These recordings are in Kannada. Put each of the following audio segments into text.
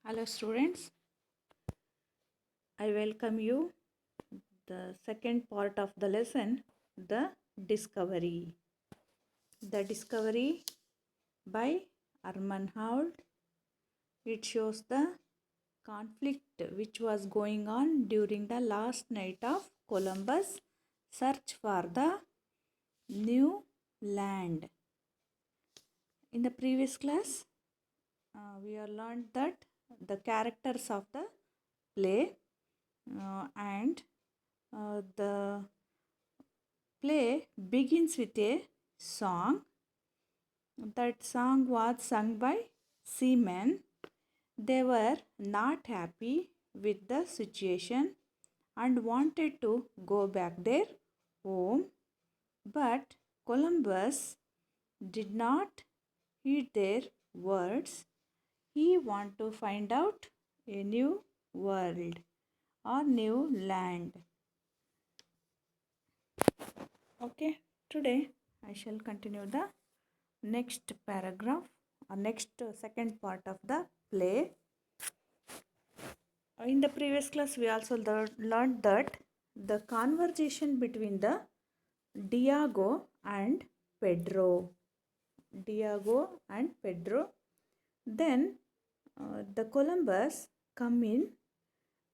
Hello students, I welcome you the second part of the lesson, the discovery. The discovery by Arman Holt. It shows the conflict which was going on during the last night of Columbus' search for the new land. In the previous class, we have learned that the characters of the play and the play begins with a song. That song was sung by seamen. They were not happy with the situation and wanted to go back their home, but Columbus did not heed their words. He wanted to find out a new world or new land. Okay, today I shall continue the next paragraph or next second part of the play. In the previous class, we also learned that the conversation between the Diego and Pedro. Diego and Pedro. Then the Columbus come in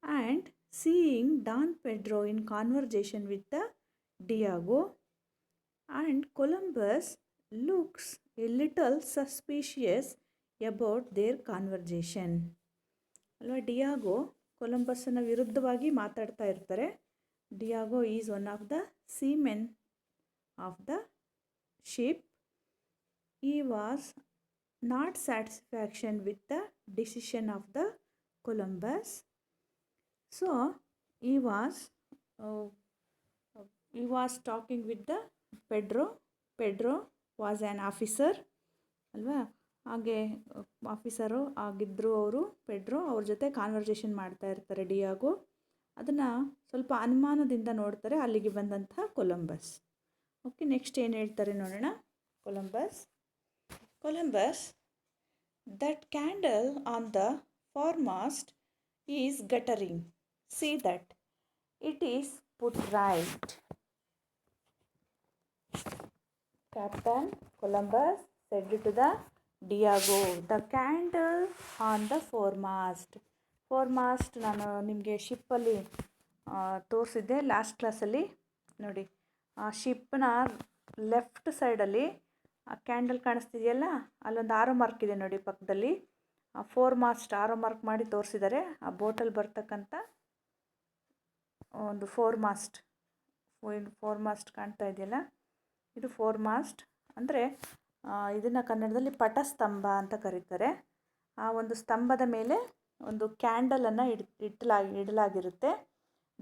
and seeing Don Pedro in conversation with the Diego, and Columbus looks a little suspicious about their conversation. ಅಲ್ವಾ, ಡಿಯಾಗೋ ಕೊಲಂಬಸ್ನ ವಿರುದ್ಧವಾಗಿ ಮಾತಾಡ್ತಾ ಇರ್ತಾರೆ. Diego is one of the seamen of the ship. He was not satisfaction with the decision of the Columbus. So he was talking with the Pedro was an officer ಅಲ್ವಾ. ಹಾಗೆ ಆಫೀಸರು ಆಗಿದ್ದರು ಅವರು. ಪೆಡ್ರೋ ಅವ್ರ ಜೊತೆ ಕಾನ್ವರ್ಸೇಷನ್ ಮಾಡ್ತಾ ಇರ್ತಾರೆ ಡಿಯಾಗೋ. ಅದನ್ನು ಸ್ವಲ್ಪ ಅನುಮಾನದಿಂದ ನೋಡ್ತಾರೆ ಅಲ್ಲಿಗೆ ಬಂದಂತಹ ಕೊಲಂಬಸ್. ಓಕೆ, ನೆಕ್ಸ್ಟ್ ಏನು ಹೇಳ್ತಾರೆ ನೋಡೋಣ. Columbus that candle on the foremast is guttering, see that it is put right. Captain Columbus said to the Diego, the candle on the foremast. ಫೋರ್ಮಾಸ್ಟ್ ನಾನು ನಿಮಗೆ ಶಿಪ್ಪಲ್ಲಿ ತೋರಿಸಿದ್ದೆ ಲಾಸ್ಟ್ ಕ್ಲಾಸಲ್ಲಿ. ನೋಡಿ, ಆ ಶಿಪ್ನ ಲೆಫ್ಟ್ ಸೈಡಲ್ಲಿ ಆ ಕ್ಯಾಂಡಲ್ ಕಾಣಿಸ್ತಿದೆಯಲ್ಲ, ಅಲ್ಲೊಂದು ಆರೋ ಮಾರ್ಕ್ ಇದೆ ನೋಡಿ ಪಕ್ಕದಲ್ಲಿ. ಆ ಫೋರ್ಮಾಸ್ಟ್ ಆರೋ ಮಾರ್ಕ್ ಮಾಡಿ ತೋರಿಸಿದ್ದಾರೆ. ಆ ಬೋಟಲ್ಲಿ ಬರ್ತಕ್ಕಂಥ ಒಂದು ಫೋರ್ಮಾಸ್ಟ್ ಕಾಣ್ತಾ ಇದೆಯಲ್ಲ, ಇದು ಫೋರ್ಮಾಸ್ಟ್ ಅಂದರೆ ಇದನ್ನು ಕನ್ನಡದಲ್ಲಿ ಪಟಸ್ತಂಭ ಅಂತ ಕರೀತಾರೆ. ಆ ಒಂದು ಸ್ತಂಭದ ಮೇಲೆ ಒಂದು ಕ್ಯಾಂಡಲನ್ನು ಇಡಲಾಗಿರುತ್ತೆ.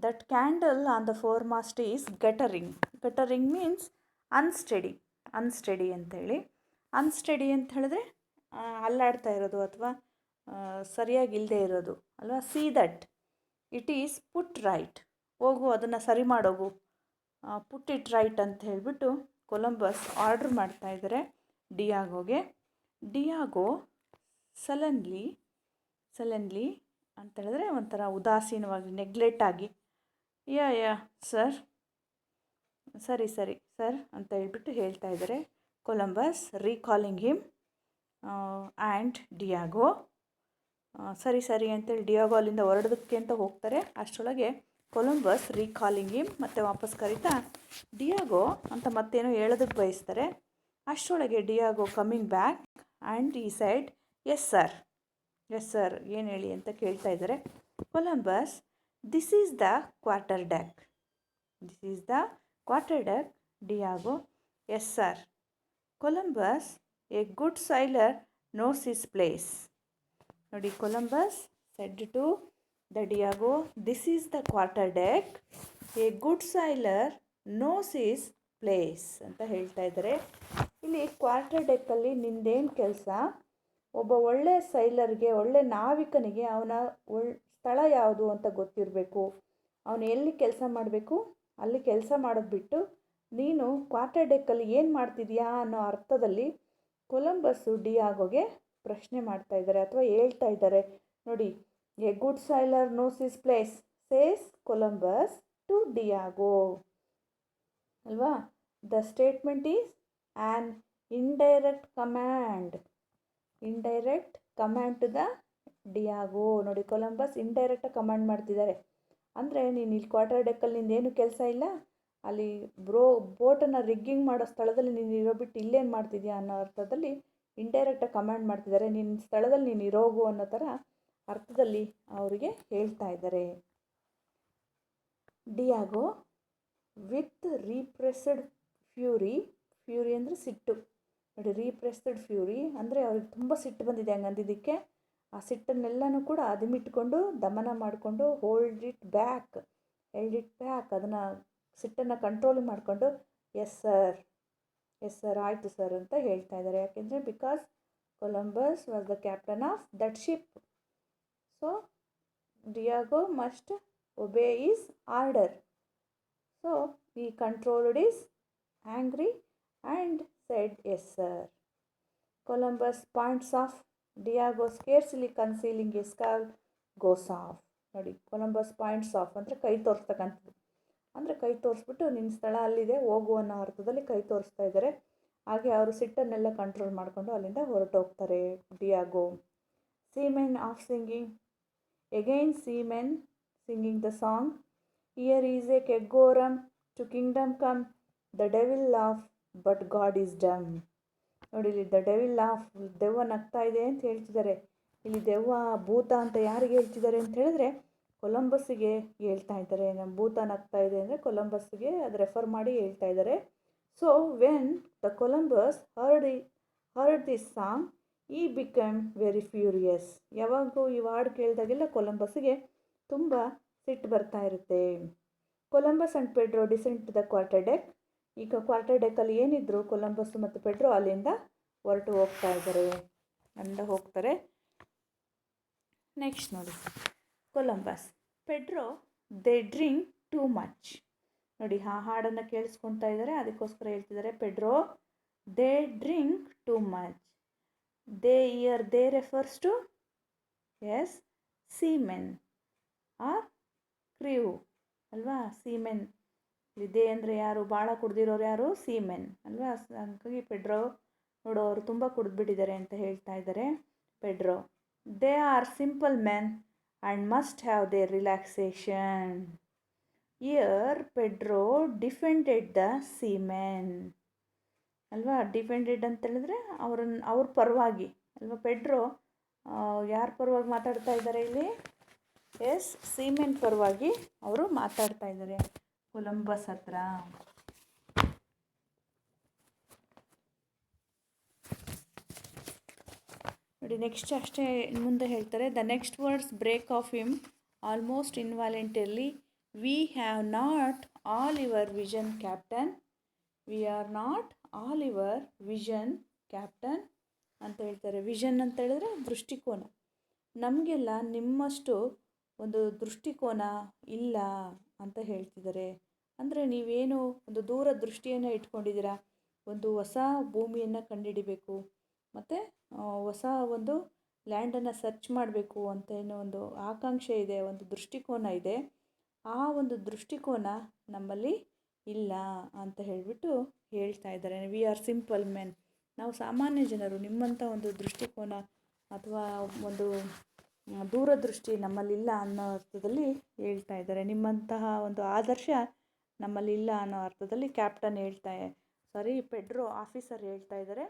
That candle on the foremast is guttering means unsteady ಅಂತೇಳಿ. ಅನ್ಸ್ಟಡಿ ಅಂತ ಹೇಳಿದ್ರೆ ಅಲ್ಲಾಡ್ತಾ ಇರೋದು ಅಥವಾ ಸರಿಯಾಗಿ ಇಲ್ಲದೆ ಇರೋದು ಅಲ್ವಾ. C that it is put right, ಹೋಗು ಅದನ್ನು ಸರಿ ಮಾಡೋಗು, ಪುಟ್ ಇಟ್ ರೈಟ್ ಅಂತ ಹೇಳಿಬಿಟ್ಟು ಕೊಲಂಬಸ್ ಆರ್ಡ್ರ್ ಮಾಡ್ತಾ ಇದ್ದಾರೆ ಡಿಯಾಗೋಗೆ. ಡಿಯಾಗೋ ಸಲನ್ಲಿ ಅಂತ ಹೇಳಿದ್ರೆ ಒಂಥರ ಉದಾಸೀನವಾಗಿ, ನೆಗ್ಲೆಕ್ಟ್ ಆಗಿ, ಯಾ ಸರ್, ಸರಿ ಸರ್ ಅಂತ ಹೇಳ್ಬಿಟ್ಟು ಹೇಳ್ತಾ ಇದ್ದಾರೆ. Columbus recalling him and Diego. ಸರಿ ಅಂತೇಳಿ ಡಿಯಾಗೋ ಅಲ್ಲಿಂದ ಹೊರಡೋದಕ್ಕೆ ಅಂತ ಹೋಗ್ತಾರೆ. ಅಷ್ಟರೊಳಗೆ ಕೊಲಂಬಸ್ ರೀಕಾಲಿಂಗ್ ಹಿಮ್ ಮತ್ತೆ ವಾಪಸ್ ಕರೀತಾ ಡಿಯಾಗೋ ಅಂತ ಮತ್ತೇನೋ ಹೇಳೋದಕ್ಕೆ ಬಯಸ್ತಾರೆ. ಅಷ್ಟರೊಳಗೆ Diego coming back and he said yes sir ಏನು ಹೇಳಿ ಅಂತ ಕೇಳ್ತಾ ಇದ್ದಾರೆ. Columbus, this is the quarter deck. Diego, yes sir. Columbus, a good sailor knows his place. ನೋಡಿ, Columbus said to the Diego, this is the quarter deck, a good sailor knows his place ಅಂತ ಹೇಳ್ತಾ ಇದ್ದಾರೆ. ಇಲ್ಲಿ ಕ್ವಾರ್ಟರ್ ಡೆಕ್ಕಲ್ಲಿ ನಿಂದೇನು ಕೆಲಸ? ಒಬ್ಬ ಒಳ್ಳೆ ಸೈಲರ್ಗೆ, ಒಳ್ಳೆ ನಾವಿಕನಿಗೆ ಅವನ ಸ್ಥಳ ಯಾವುದು ಅಂತ ಗೊತ್ತಿರಬೇಕು. ಅವನು ಎಲ್ಲಿ ಕೆಲಸ ಮಾಡಬೇಕು ಅಲ್ಲಿ ಕೆಲಸ ಮಾಡೋದು ಬಿಟ್ಟು ನೀನು ಕ್ವಾರ್ಟರ್ ಡೆಕ್ಕಲ್ಲಿ ಏನು ಮಾಡ್ತಿದ್ಯಾ ಅನ್ನೋ ಅರ್ಥದಲ್ಲಿ ಕೊಲಂಬಸ್ಸು ಡಿಯಾಗೋಗೆ ಪ್ರಶ್ನೆ ಮಾಡ್ತಾ ಇದ್ದಾರೆ ಅಥವಾ ಹೇಳ್ತಾ ಇದ್ದಾರೆ. ನೋಡಿ, a good sailor knows his place says Columbus to Diego ಅಲ್ವಾ. The statement is an indirect command to the Diego. ನೋಡಿ, ಕೊಲಂಬಸ್ ಇಂಡೈರೆಕ್ಟಾಗಿ ಕಮಾಂಡ್ ಮಾಡ್ತಿದ್ದಾರೆ. ಅಂದರೆ ನೀನು ಇಲ್ಲಿ ಕ್ವಾರ್ಟರ್ ಡೆಕ್ಕಲ್ಲಿ ನಿಂದೇನು ಕೆಲಸ ಇಲ್ಲ, ಅಲ್ಲಿ ಬೋಟನ್ನು ರಿಗ್ಗಿಂಗ್ ಮಾಡೋ ಸ್ಥಳದಲ್ಲಿ ನೀನು ಇರೋಬಿಟ್ಟು ಇಲ್ಲೇನು ಮಾಡ್ತಿದ್ಯಾ ಅನ್ನೋ ಅರ್ಥದಲ್ಲಿ ಇಂಡೈರೆಕ್ಟಾಗಿ ಕಮಾಂಡ್ ಮಾಡ್ತಿದ್ದಾರೆ. ನಿನ್ನ ಸ್ಥಳದಲ್ಲಿ ನೀನು ಇರೋಗು ಅನ್ನೋ ಥರ ಅರ್ಥದಲ್ಲಿ ಅವರಿಗೆ ಹೇಳ್ತಾ ಇದ್ದಾರೆ. ಡಿಯಾಗೋ ವಿತ್ ರೀಪ್ರೆಸ್ಡ್ ಫ್ಯೂರಿ ಅಂದರೆ ಸಿಟ್ಟು. ನೋಡಿ, ರೀಪ್ರೆಸ್ಡ್ ಫ್ಯೂರಿ ಅಂದರೆ ಅವ್ರಿಗೆ ತುಂಬ ಸಿಟ್ಟು ಬಂದಿದೆ. ಹಂಗಂದಿದ್ದಕ್ಕೆ ಆ ಸಿಟ್ಟನ್ನೆಲ್ಲನೂ ಕೂಡ ಅದಿಮಿಟ್ಕೊಂಡು ದಮನ ಮಾಡಿಕೊಂಡು ಹೆಲ್ಡ್ ಇಟ್ ಬ್ಯಾಕ್ ಅದನ್ನು ಸಿಟ್ಟನ್ನು ಕಂಟ್ರೋಲ್ ಮಾಡಿಕೊಂಡು ಎಸ್ ಸರ್ ಆಯಿತು ಸರ್ ಅಂತ ಹೇಳ್ತಾ ಇದ್ದಾರೆ. ಯಾಕೆಂದರೆ because Columbus was the captain of that ship, so Diego must ಒಬೇ is order. So he controlled his angry and said yes sir. Columbus points off. Diago scarcely concealing his scowl goes off. ನೋಡಿ, ಕೊಲಂಬಸ್ ಪಾಯಿಂಟ್ಸ್ ಆಫ್ ಅಂದರೆ ಕೈ ತೋರಿಸ್ತಕ್ಕಂಥದ್ದು. ಅಂದರೆ ಕೈ ತೋರಿಸ್ಬಿಟ್ಟು ನಿನ್ನ ಸ್ಥಳ ಅಲ್ಲಿದೆ ಹೋಗು ಅನ್ನೋ ಅರ್ಥದಲ್ಲಿ ಕೈ ತೋರಿಸ್ತಾ ಇದ್ದಾರೆ. ಹಾಗೆ ಅವರು ಸಿಟ್ಟನ್ನೆಲ್ಲ ಕಂಟ್ರೋಲ್ ಮಾಡಿಕೊಂಡು ಅಲ್ಲಿಂದ ಹೊರಟೋಗ್ತಾರೆ Diego. Seamen of singing again seamen singing the song here is a keg o' rum to kingdom come the devil laugh but God is dumb. ನೋಡಿ, ಇಲ್ಲಿ ದ ಡೆವಿಲ್ ಲಾಫ್, ದೆವ್ವ ನಗ್ತಾ ಇದೆ ಅಂತ ಹೇಳ್ತಿದ್ದಾರೆ. ಇಲ್ಲಿ ದೆವ್ವ ಭೂತ ಅಂತ ಯಾರಿಗೆ ಹೇಳ್ತಿದ್ದಾರೆ ಅಂತ ಹೇಳಿದ್ರೆ ಕೊಲಂಬಸ್ಸಿಗೆ ಹೇಳ್ತಾ ಇದ್ದಾರೆ. ನಮ್ಮ ಭೂತ ನಗ್ತಾ ಇದೆ ಅಂದರೆ ಕೊಲಂಬಸ್ಸಿಗೆ ಅದು ರೆಫರ್ ಮಾಡಿ ಹೇಳ್ತಾ ಇದ್ದಾರೆ. So when the Columbus heard this song he become very furious. ಯಾವಾಗೂ ಈ ಹಾಡು ಕೇಳಿದಾಗೆಲ್ಲ ಕೊಲಂಬಸ್ಸಿಗೆ ತುಂಬ ಸಿಟ್ಟು ಬರ್ತಾ ಇರುತ್ತೆ. Columbus and Pedro descent the quarter deck. ಈಗ ಕ್ವಾರ್ಟರ್ ಡೆಕ್ಕಲ್ಲಿ ಏನಿದ್ರು ಕೊಲಂಬಸ್ ಮತ್ತು ಪೆಡ್ರೋ ಅಲ್ಲಿಂದ ಹೊರಟು ಹೋಗ್ತಾರೆ. ನೆಕ್ಸ್ಟ್ ನೋಡಿ, Columbus Pedro they drink too much. ನೋಡಿ, ಆ ಹಾಡನ್ನು ಕೇಳಿಸ್ಕೊಳ್ತಾ ಇದ್ದಾರೆ, ಅದಕ್ಕೋಸ್ಕರ ಹೇಳ್ತಿದ್ದಾರೆ Pedro they drink too much. They refers to as seamen are crew ಅಲ್ವಾ. ಸೀಮೆನ್ ದೇ ಅಂದರೆ ಯಾರು, ಭಾಳ ಕುಡ್ದಿರೋರು ಯಾರು, ಸೀಮೆನ್ ಅಲ್ವಾ. ಹಾಗಾಗಿ ಪೆಡ್ರೋ ನೋಡು ಅವರು ತುಂಬ ಕುಡಿದ್ಬಿಟ್ಟಿದ್ದಾರೆ ಅಂತ ಹೇಳ್ತಾ ಇದ್ದಾರೆ Pedro. They are simple men and must have their relaxation. Year Pedro defended the seamen ಅಲ್ವಾ. ಡಿಫೆಂಡೆಡ್ ಅಂತ ಹೇಳಿದ್ರೆ ಅವ್ರ ಪರವಾಗಿ ಅಲ್ವಾ. ಪೆಡ್ರೋ ಯಾರ ಪರವಾಗಿ ಮಾತಾಡ್ತಾ ಇದ್ದಾರೆ ಇಲ್ಲಿ, ಎಸ್ ಸೀಮೆನ್ ಪರವಾಗಿ ಅವರು ಮಾತಾಡ್ತಾ ಇದ್ದಾರೆ ಕೊಲಂಬಸ್ ಹತ್ರ. ನೋಡಿ, ನೆಕ್ಸ್ಟ್ ಅಷ್ಟೇ ಮುಂದೆ ಹೇಳ್ತಾರೆ. The next words break of him almost involuntarily. We have not all your vision captain. We are not all your vision captain ಅಂತ ಹೇಳ್ತಾರೆ. ವಿಷನ್ ಅಂತ ಹೇಳಿದ್ರೆ ದೃಷ್ಟಿಕೋನ. ನಮಗೆಲ್ಲ ನಿಮ್ಮಷ್ಟು ಒಂದು ದೃಷ್ಟಿಕೋನ ಇಲ್ಲ ಅಂತ ಹೇಳ್ತಿದ್ದಾರೆ. ಅಂದರೆ ನೀವೇನು ಒಂದು ದೂರ ದೃಷ್ಟಿಯನ್ನು ಇಟ್ಕೊಂಡಿದ್ದೀರಾ, ಒಂದು ಹೊಸ ಭೂಮಿಯನ್ನು ಕಂಡುಹಿಡಿಬೇಕು ಮತ್ತು ಹೊಸ ಒಂದು ಲ್ಯಾಂಡನ್ನು ಸರ್ಚ್ ಮಾಡಬೇಕು ಅಂತ ಏನೋ ಒಂದು ಆಕಾಂಕ್ಷೆ ಇದೆ, ಒಂದು ದೃಷ್ಟಿಕೋನ ಇದೆ. ಆ ಒಂದು ದೃಷ್ಟಿಕೋನ ನಮ್ಮಲ್ಲಿ ಇಲ್ಲ ಅಂತ ಹೇಳಿಬಿಟ್ಟು ಹೇಳ್ತಾ ಇದ್ದಾರೆ. ವಿ ಆರ್ ಸಿಂಪಲ್ ಮೆನ್, ನಾವು ಸಾಮಾನ್ಯ ಜನರು, ನಿಮ್ಮಂಥ ಒಂದು ದೃಷ್ಟಿಕೋನ ಅಥವಾ ಒಂದು ದೂರದೃಷ್ಟಿ ನಮ್ಮಲ್ಲಿಲ್ಲ ಅನ್ನೋ ಅರ್ಥದಲ್ಲಿ ಹೇಳ್ತಾ ಇದ್ದಾರೆ. ನಿಮ್ಮಂತಹ ಒಂದು ಆದರ್ಶ ನಮ್ಮಲ್ಲಿಲ್ಲ ಅನ್ನೋ ಅರ್ಥದಲ್ಲಿ ಕ್ಯಾಪ್ಟನ್ ಪೆಡ್ರೋ ಆಫೀಸರ್ ಹೇಳ್ತಾ ಇದ್ದಾರೆ,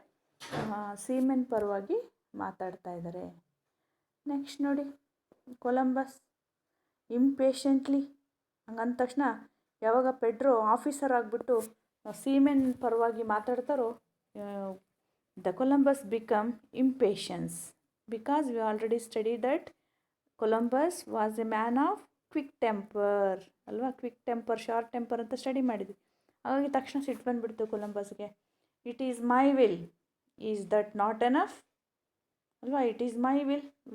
ಸೀಮೆನ್ ಪರವಾಗಿ ಮಾತಾಡ್ತಾ ಇದ್ದಾರೆ. ನೆಕ್ಸ್ಟ್ ನೋಡಿ, ಕೊಲಂಬಸ್ ಇಂಪೇಷಂಟ್ಲಿ ಹಂಗಂದ ತಕ್ಷಣ ಯಾವಾಗ ಪೆಡ್ರೋ ಆಫೀಸರ್ ಆಗಿಬಿಟ್ಟು ಸೀಮೆನ್ ಪರವಾಗಿ ಮಾತಾಡ್ತಾರೋ the Columbus become impatience. Because we already study that Columbus was a man of quick temper ಅಲ್ವಾ. ಕ್ವಿಕ್ ಟೆಂಪರ್, ಶಾರ್ಟ್ ಟೆಂಪರ್ ಅಂತ ಸ್ಟಡಿ ಮಾಡಿದ್ವಿ. ಹಾಗಾಗಿ ತಕ್ಷಣ ಸಿಟ್ಟು ಬಂದುಬಿಡ್ತು ಕೊಲಂಬಸ್ಗೆ. It is my will, is that not enough ಅಲ್ವಾ. ಇಟ್ ಈಸ್ ಮೈ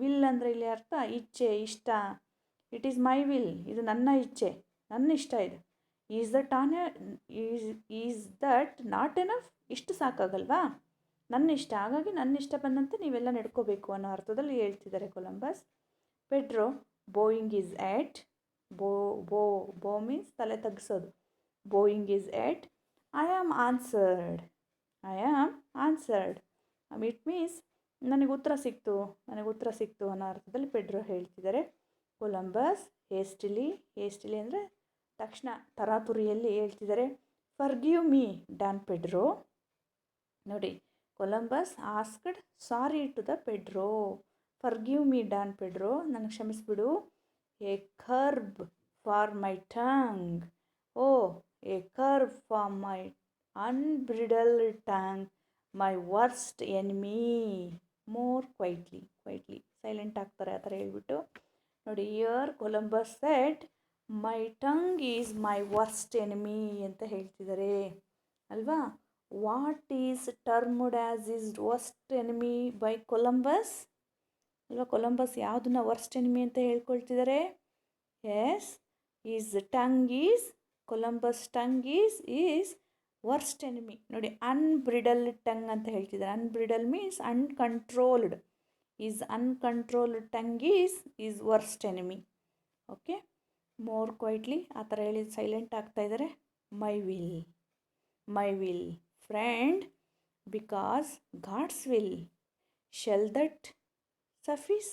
ವಿಲ್ ಅಂದರೆ ಇಲ್ಲಿ ಅರ್ಥ ಇಚ್ಛೆ, ಇಷ್ಟ. ಇಟ್ ಈಸ್ ಮೈ ವಿಲ್, ಇದು ನನ್ನ ಇಚ್ಛೆ, ನನ್ನ ಇಷ್ಟ ಇದು. ಈಸ್ ದಟ್ ನಾಟ್ ಎನಫ್, ಇಷ್ಟು ಸಾಕಾಗಲ್ವಾ, ನನ್ನ ಇಷ್ಟ. ಹಾಗಾಗಿ ನನ್ನ ಇಷ್ಟ ಬಂದಂತೆ ನೀವೆಲ್ಲ ನಡ್ಕೋಬೇಕು ಅನ್ನೋ ಅರ್ಥದಲ್ಲಿ ಹೇಳ್ತಿದ್ದಾರೆ Columbus. Pedro bowing is it, bow bow bow means ತಲೆ ತಗ್ಗಿಸೋದು. Bowing is it, I am answered, I am answered. It means ನನಗೆ ಉತ್ತರ ಸಿಕ್ತು ಅನ್ನೋ ಅರ್ಥದಲ್ಲಿ ಪೆಡ್ರೋ ಹೇಳ್ತಿದ್ದಾರೆ. ಕೊಲಂಬಸ್ ಹೇಸ್ಟಿಲಿ ಅಂದರೆ ತಕ್ಷಣ ತರಾತುರಿಯಲ್ಲಿ ಹೇಳ್ತಿದ್ದಾರೆ. Forgive me Don Pedro. ನೋಡಿ, Columbus asked sorry to the Pedro. Forgive me Don Pedro, ನನಗೆ ಕ್ಷಮಿಸ್ಬಿಡು. A curb for my tongue, oh a curb for my unbridled tongue, my worst enemy. More quietly silent ಆಗ್ತಾರೆ ಆ ಥರ ಹೇಳ್ಬಿಟ್ಟು. ನೋಡಿ, here Columbus said my tongue is my worst enemy ಅಂತ ಹೇಳ್ತಿದ್ದಾರೆ ಅಲ್ವಾ. What is termed as is worst enemy by Columbus ಅಲ್ವಾ. ಕೊಲಂಬಸ್ ಯಾವುದನ್ನ ವರ್ಸ್ಟ್ ಎನಿಮಿ ಅಂತ ಹೇಳ್ಕೊಳ್ತಿದ್ದಾರೆ. Yes, is tongue is, Columbus tongue is worst enemy. ನೋಡಿ, ಅನ್ಬ್ರಿಡಲ್ಡ್ ಟಂಗ್ ಅಂತ ಹೇಳ್ತಿದ್ದಾರೆ. Unbridle means uncontrolled. Is uncontrolled tongue is worst enemy. Okay, more quietly ಆ ಥರ ಹೇಳಿ ಸೈಲೆಂಟ್ ಆಗ್ತಾ ಇದ್ದಾರೆ. My will friend, because God's will, shall that suffice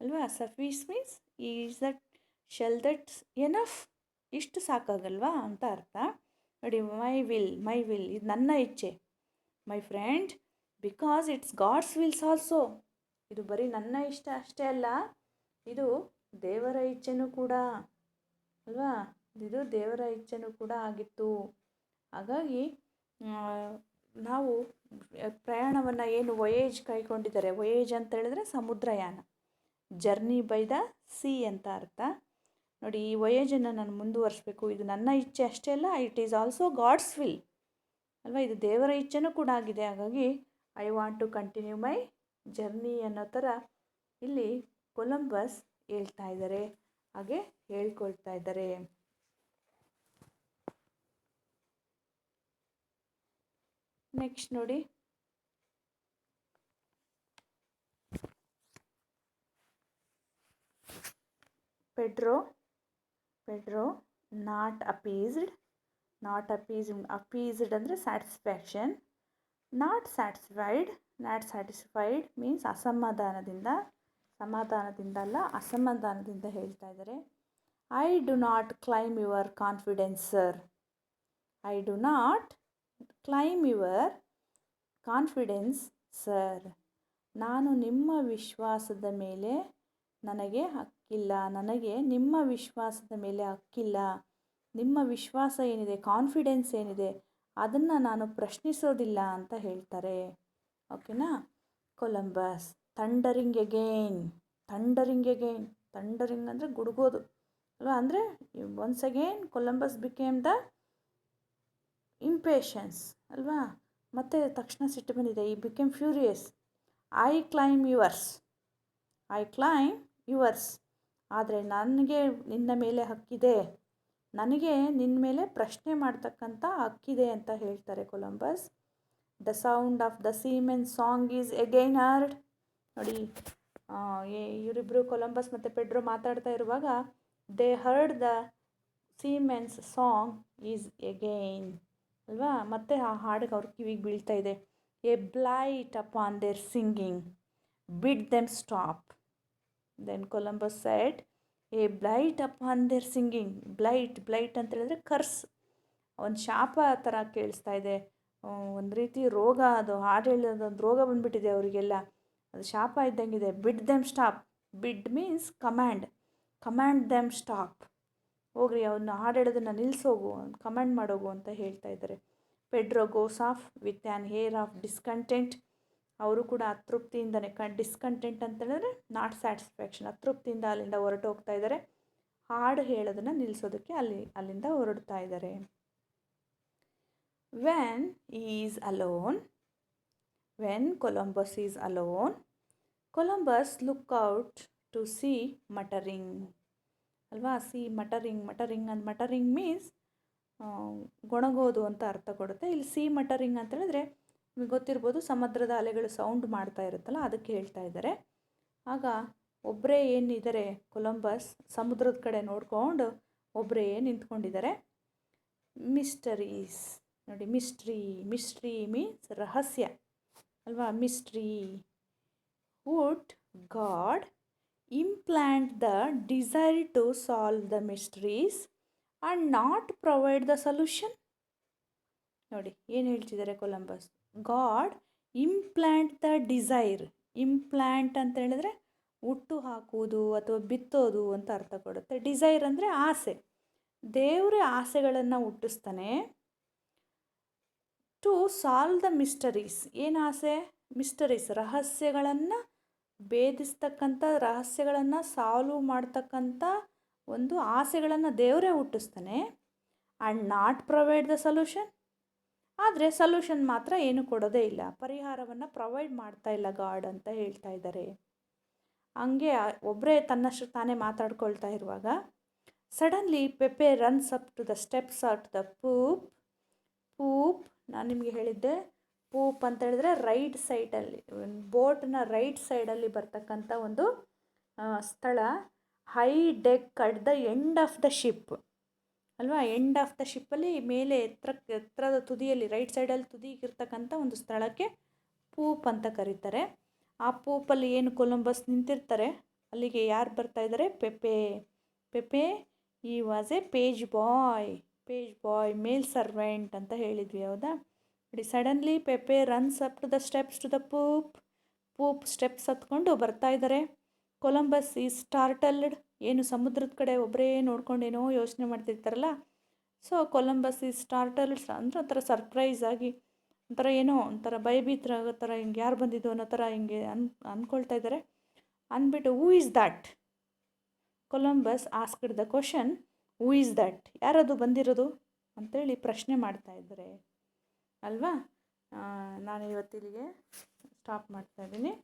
ಅಲ್ವಾ. Suffice means is that, shall that enough, ಇಷ್ಟು ಸಾಕಾಗಲ್ವಾ ಅಂತ ಅರ್ಥ. ನೋಡಿ, ಮೈ ವಿಲ್ ಇದು ನನ್ನ ಇಚ್ಛೆ. My friend, because it's God's wills also, ಇದು ಬರೀ ನನ್ನ ಇಷ್ಟ ಅಷ್ಟೇ ಅಲ್ಲ, ಇದು ದೇವರ ಇಚ್ಛೆನೂ ಕೂಡ ಅಲ್ವಾ. ಇದು ದೇವರ ಇಚ್ಛೆನೂ ಕೂಡ ಆಗಿತ್ತು. ಹಾಗಾಗಿ ನಾವು ಪ್ರಯಾಣವನ್ನು ಏನು ವೊಯೇಜ್ ಕೈಗೊಂಡಿದ್ದಾರೆ, ವೊಯೇಜ್ ಅಂತ ಹೇಳಿದ್ರೆ ಸಮುದ್ರಯಾನ, ಜರ್ನಿ ಬೈ ದ ಸಿ ಅಂತ ಅರ್ಥ. ನೋಡಿ, ಈ ವೊಯೇಜನ್ನು ನಾನು ಮುಂದುವರಿಸಬೇಕು, ಇದು ನನ್ನ ಇಚ್ಛೆ ಅಷ್ಟೇ ಅಲ್ಲ, it is also God's will ಅಲ್ವಾ, ಇದು ದೇವರ ಇಚ್ಛೆನೂ ಕೂಡ ಆಗಿದೆ. ಹಾಗಾಗಿ I want to continue my journey ಅನ್ನೋ ಥರ ಇಲ್ಲಿ ಕೊಲಂಬಸ್ ಹೇಳ್ತಾ ಇದ್ದಾರೆ, ಹಾಗೆ ಹೇಳ್ಕೊಳ್ತಾ ಇದ್ದಾರೆ. ನೆಕ್ಸ್ಟ್ ನೋಡಿ, ಪೆಡ್ರೋ ನಾಟ್ ಅಪೀಸ್ಡ್ ಅಂದರೆ ಸ್ಯಾಟಿಸ್ಫ್ಯಾಕ್ಷನ್. ನಾಟ್ ಸ್ಯಾಟಿಸ್ಫೈಡ್ ಮೀನ್ಸ್ ಸಮಾಧಾನದಿಂದ ಅಲ್ಲ, ಅಸಮಾಧಾನದಿಂದ ಹೇಳ್ತಾ ಇದ್ದಾರೆ. I do not claim your confidence sir, I do not claim your confidence sir, ನಾನು ನಿಮ್ಮ ವಿಶ್ವಾಸದ ಮೇಲೆ ನನಗೆ ಹಕ್ಕಿಲ್ಲ, ನನಗೆ ನಿಮ್ಮ ವಿಶ್ವಾಸದ ಮೇಲೆ ಹಕ್ಕಿಲ್ಲ. ನಿಮ್ಮ ವಿಶ್ವಾಸ ಏನಿದೆ, ಕಾನ್ಫಿಡೆನ್ಸ್ ಏನಿದೆ, ಅದನ್ನು ನಾನು ಪ್ರಶ್ನಿಸೋದಿಲ್ಲ ಅಂತ ಹೇಳ್ತಾರೆ. ಓಕೆನಾ. ಕೊಲಂಬಸ್ ಥಂಡರಿಂಗ್ ಅಗೇನ್, ಥಂಡರಿಂಗ್ ಅಂದರೆ ಗುಡುಗೋದು ಅಲ್ವಾ. ಅಂದರೆ once again Columbus became the impatience ಅಲ್ವಾ. ಮತ್ತೆ ತಕ್ಷಣ ಸಿಟ್ಟು ಬಂದಿದೆ. He became furious. I claim yours, ಆದರೆ ನನಗೆ ನಿನ್ನ ಮೇಲೆ ಹಕ್ಕಿದೆ, ನನಗೆ ನಿನ್ನ ಮೇಲೆ ಪ್ರಶ್ನೆ ಮಾಡ್ತಕ್ಕಂಥ ಹಕ್ಕಿದೆ ಅಂತ ಹೇಳ್ತಾರೆ Columbus. The sound of the seamen song is again heard. ನೋಡಿ, ಇವರಿಬ್ಬರು ಕೊಲಂಬಸ್ ಮತ್ತು ಪೆಡ್ರೋ ಮಾತಾಡ್ತಾ ಇರುವಾಗ they heard the seamen's song is again ಅಲ್ವಾ. ಮತ್ತೆ ಆ ಹಾಡಿಗೆ ಅವ್ರ ಕಿವಿಗೆ ಬೀಳ್ತಾ ಇದೆ. A blight upon their singing, bid them stop. Then Columbus said, a blight upon their singing. Blight ಅಂತ ಹೇಳಿದ್ರೆ ಕರ್ಸ್, ಒಂದು ಶಾಪ ಥರ ಕೇಳಿಸ್ತಾ ಇದೆ. ಒಂದು ರೀತಿ ರೋಗ, ಅದು ಹಾಡು ಹೇಳೋದೊಂದು ರೋಗ ಬಂದುಬಿಟ್ಟಿದೆ ಅವರಿಗೆಲ್ಲ, ಅದು ಶಾಪ ಇದ್ದಂಗಿದೆ. ಬಿಡ್ ದೆಮ್ ಸ್ಟಾಪ್, ಬಿಡ್ ಮೀನ್ಸ್ ಕಮ್ಯಾಂಡ್ ದೆಮ್ ಸ್ಟಾಪ್. ಹೋಗ್ರಿ, ಅವನ್ನ ಹಾಡು ಹೇಳೋದನ್ನು ನಿಲ್ಲಿಸೋಗು, ಕಮ್ಯಾಂಡ್ ಮಾಡೋಗು ಅಂತ ಹೇಳ್ತಾ ಇದ್ದಾರೆ. Pedro goes off with an air of discontent. ಅವರು ಕೂಡ ಅತೃಪ್ತಿಯಿಂದನೇ, ಡಿಸ್ಕಂಟೆಂಟ್ ಅಂತ ಹೇಳಿದ್ರೆ ನಾಟ್ ಸ್ಯಾಟಿಸ್ಫ್ಯಾಕ್ಷನ್, ಅತೃಪ್ತಿಯಿಂದ ಅಲ್ಲಿಂದ ಹೊರಟು ಹೋಗ್ತಾ ಇದ್ದಾರೆ. ಹಾಡು ಹೇಳೋದನ್ನು ನಿಲ್ಲಿಸೋದಕ್ಕೆ ಅಲ್ಲಿಂದ ಹೊರಡ್ತಾ ಇದ್ದಾರೆ. When Columbus is alone, Columbus look out to sea muttering ಅಲ್ವಾ. ಸಿ ಮಟರಿಂಗ್ ಮೀನ್ಸ್ ಗೊಣಗೋದು ಅಂತ ಅರ್ಥ ಕೊಡುತ್ತೆ. ಇಲ್ಲಿ ಸಿ ಮಟರಿಂಗ್ ಅಂತ ಹೇಳಿದ್ರೆ ನಿಮಗೆ ಗೊತ್ತಿರ್ಬೋದು, ಸಮುದ್ರದ ಅಲೆಗಳು ಸೌಂಡ್ ಮಾಡ್ತಾ ಇರುತ್ತಲ್ಲ, ಅದಕ್ಕೆ ಹೇಳ್ತಾ ಇದ್ದಾರೆ. ಆಗ ಒಬ್ಬರೇ ಏನಿದ್ದಾರೆ ಕೊಲಂಬಸ್ ಸಮುದ್ರದ ಕಡೆ ನೋಡ್ಕೊಂಡು ಒಬ್ಬರೇ ನಿಂತ್ಕೊಂಡಿದ್ದಾರೆ. ಮಿಸ್ಟರೀಸ್ ನೋಡಿ, ಮಿಸ್ಟ್ರಿ ಮೀನ್ಸ್ ರಹಸ್ಯ ಅಲ್ವಾ. Mystery. Would God implant the desire to solve the mysteries and not provide the solution. ನೋಡಿ ಏನು ಹೇಳ್ತಿದ್ದಾರೆ Columbus. God implant the desire. Implant ಅಂತ ಹೇಳಿದ್ರೆ ಹುಟ್ಟು ಹಾಕುವುದು ಅಥವಾ ಬಿತ್ತೋದು ಅಂತ ಅರ್ಥ ಕೊಡುತ್ತೆ. ಡಿಸೈರ್ ಅಂದರೆ ಆಸೆ. ದೇವರೇ ಆಸೆಗಳನ್ನು ಹುಟ್ಟಿಸ್ತಾನೆ. To solve the mysteries. ಏನು ಆಸೆ? ಮಿಸ್ಟರೀಸ್, ರಹಸ್ಯಗಳನ್ನು ಭೇದಿಸ್ತಕ್ಕಂಥ, ರಹಸ್ಯಗಳನ್ನು ಸಾಲ್ವ್ ಮಾಡ್ತಕ್ಕಂಥ ಒಂದು ಆಸೆಗಳನ್ನು ದೇವರೇ ಹುಟ್ಟಿಸ್ತಾನೆ. And not provide the solution. ಆದರೆ ಸೊಲ್ಯೂಷನ್ ಮಾತ್ರ ಏನು ಕೊಡೋದೇ ಇಲ್ಲ, ಪರಿಹಾರವನ್ನು ಪ್ರೊವೈಡ್ ಮಾಡ್ತಾ ಇಲ್ಲ ಗಾಡ್ ಅಂತ ಹೇಳ್ತಾ ಇದ್ದಾರೆ. ಹಂಗೆ ಒಬ್ಬರೇ ತನ್ನಷ್ಟು ತಾನೇ ಮಾತಾಡ್ಕೊಳ್ತಾ ಇರುವಾಗ suddenly Pepe runs up to the steps at the poop. ನಾನು ನಿಮಗೆ ಹೇಳಿದ್ದೆ, ಪೂಪ್ ಅಂತ ಹೇಳಿದ್ರೆ ರೈಟ್ ಸೈಡಲ್ಲಿ, ಬೋಟ್ನ ರೈಟ್ ಸೈಡಲ್ಲಿ ಬರ್ತಕ್ಕಂಥ ಒಂದು ಸ್ಥಳ. High deck at the end of the ship ಅಲ್ವಾ. ಎಂಡ್ ಆಫ್ ದ ಶಿಪ್ಪಲ್ಲಿ ಮೇಲೆ ಎತ್ತರದ ತುದಿಯಲ್ಲಿ, ರೈಟ್ ಸೈಡಲ್ಲಿ ತುದಿಗಿರ್ತಕ್ಕಂಥ ಒಂದು ಸ್ಥಳಕ್ಕೆ ಪೂಪ್ ಅಂತ ಕರೀತಾರೆ. ಆ ಪೂಪಲ್ಲಿ ಏನು ಕೊಲಂಬಸ್ ನಿಂತಿರ್ತಾರೆ, ಅಲ್ಲಿಗೆ ಯಾರು ಬರ್ತಾ ಇದ್ದಾರೆ? Pepe he was a page boy, male servant ಅಂತ ಹೇಳಿದ್ವಿ, ಹೌದಾ. ನೋಡಿ, suddenly Pepe runs up to the steps to the poop steps ಹತ್ಕೊಂಡು ಬರ್ತಾ ಇದ್ದಾರೆ. ಕೊಲಂಬಸ್ ಈ ಸ್ಟಾರ್ಟಲ್ಡ್. ಏನು ಸಮುದ್ರದ ಕಡೆ ಒಬ್ಬರೇ ನೋಡ್ಕೊಂಡು ಏನೋ ಯೋಚನೆ ಮಾಡ್ತಿರ್ತಾರಲ್ಲ, ಸೊ ಕೊಲಂಬಸ್ ಈ ಸ್ಟಾರ್ಟಲ್ಡ್ ಅಂದರೆ ಒಂಥರ ಸರ್ಪ್ರೈಸ್ ಆಗಿ, ಒಂಥರ ಏನೋ ಒಂಥರ ಭಯಭೀತರಾಗೋ ಥರ, ಹಿಂಗೆ ಯಾರು ಬಂದಿದ್ದು ಅನ್ನೋ ಥರ ಹಿಂಗೆ ಅಂದ್ಕೊಳ್ತಾ ಇದ್ದಾರೆ. ಅಂದ್ಬಿಟ್ಟು ಹೂ is that? Columbus asked the question, who is that? ಯಾರದು ಬಂದಿರೋದು ಅಂತೇಳಿ ಪ್ರಶ್ನೆ ಮಾಡ್ತಾ ಇದ್ದಾರೆ ಅಲ್ವಾ. ನಾನು ಇವತ್ತಿಗೆ ಸ್ಟಾಪ್ ಮಾಡ್ತಾ ಇದ್ದೀನಿ.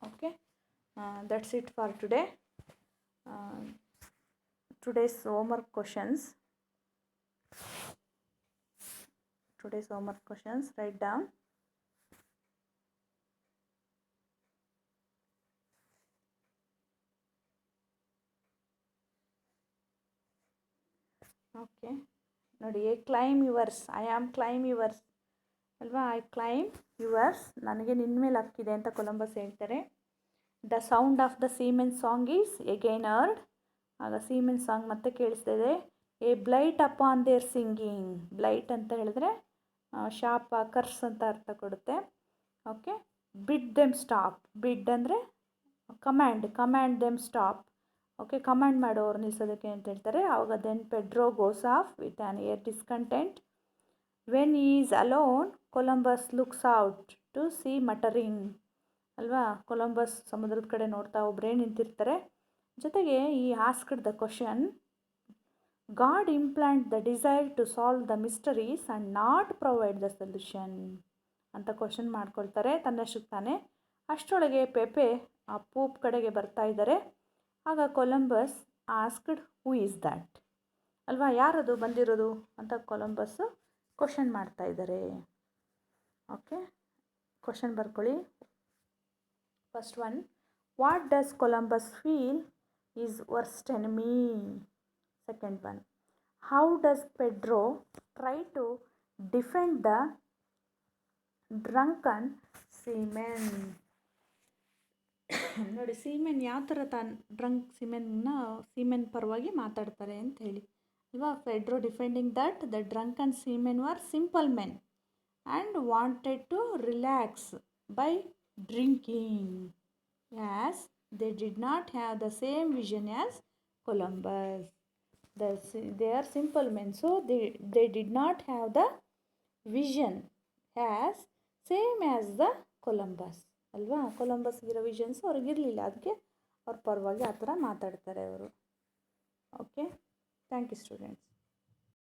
Okay, that's it for today. Today's homework questions. Write down. Okay, ನೋಡಿ, claim yours, I am claim yours ಅಲ್ವಾ. ಐ ಕ್ಲೈಮ್ ಯುವರ್ಸ್, ನನಗೆ ನಿನ್ನ ಮೇಲೆ ಹಕ್ಕಿದೆ ಅಂತ ಕೊಲಂಬಸ್ ಹೇಳ್ತಾರೆ. The sound of the seamen song is again heard. ಆಗ ಸೀಮೆನ್ ಸಾಂಗ್ ಮತ್ತೆ ಕೇಳಿಸ್ತಾ ಇದೆ. A blight upon their singing. Blight ಅಂತ ಹೇಳಿದ್ರೆ ಶಾಪ, ಕರ್ಸ್ ಅಂತ ಅರ್ಥ ಕೊಡುತ್ತೆ. ಓಕೆ, ಬಿಡ್ ದೆಮ್ ಸ್ಟಾಪ್. ಬಿಡ್ ಅಂದರೆ command them stop. Okay, command ಮಾಡೋರು ನಿಲ್ಲಿಸೋದಕ್ಕೆ ಅಂತ ಹೇಳ್ತಾರೆ. ಆವಾಗ then Pedro goes off with an air discontent. When is alone Columbus looks out to sea muttering ಅಲ್ವಾ. ಕೊಲಂಬಸ್ ಸಮುದ್ರದ ಕಡೆ ನೋಡ್ತಾ ಒಬ್ಬರೇ ನಿಂತಿರ್ತಾರೆ. ಜೊತೆಗೆ he asked the question, God implant the desire to solve the mysteries and not provide the solution ಅಂತ ಕ್ವಶನ್ ಮಾಡ್ಕೊಳ್ತಾರೆ ತನ್ನಷ್ಟಕ್ಕೆ ತಾನೇ. ಅಷ್ಟರೊಳಗೆ ಪೆಪೆ ಆ ಪೂಪ್ ಕಡೆಗೆ ಬರ್ತಾ ಇದ್ದಾರೆ. ಆಗ Columbus asked, who is that ಅಲ್ವಾ, ಯಾರದು ಬಂದಿರೋದು ಅಂತ ಕೊಲಂಬಸ್ಸು ಕ್ವಶನ್ ಮಾಡ್ತಾ ಇದ್ದಾರೆ. ಓಕೆ, ಕ್ವಶನ್ ಬರ್ಕೊಳ್ಳಿ. First one, what does Columbus feel is worst enemy? Second one, how does Pedro try to defend the drunken seamen? ನೋಡಿ, ಸೀಮೆನ್ ಯಾವ ಥರ ಸೀಮೆನ್ ಪರವಾಗಿ ಮಾತಾಡ್ತಾರೆ ಅಂತ ಹೇಳಿ ಅಲ್ವಾ. Pedro defending that the drunken seamen were simple men and wanted to relax by drinking, as they did not have the same vision as Columbus. They are simple men, so they did not have the vision as same as the Columbus ಅಲ್ವಾ. ಕೊಲಂಬಸ್ಗಿರೋ ವಿಷನ್ಸ್ ಅವ್ರಿಗಿರಲಿಲ್ಲ, ಅದಕ್ಕೆ ಅವ್ರ ಪರವಾಗಿ ಆ ಥರ ಮಾತಾಡ್ತಾರೆ ಅವರು. Okay, thank you students.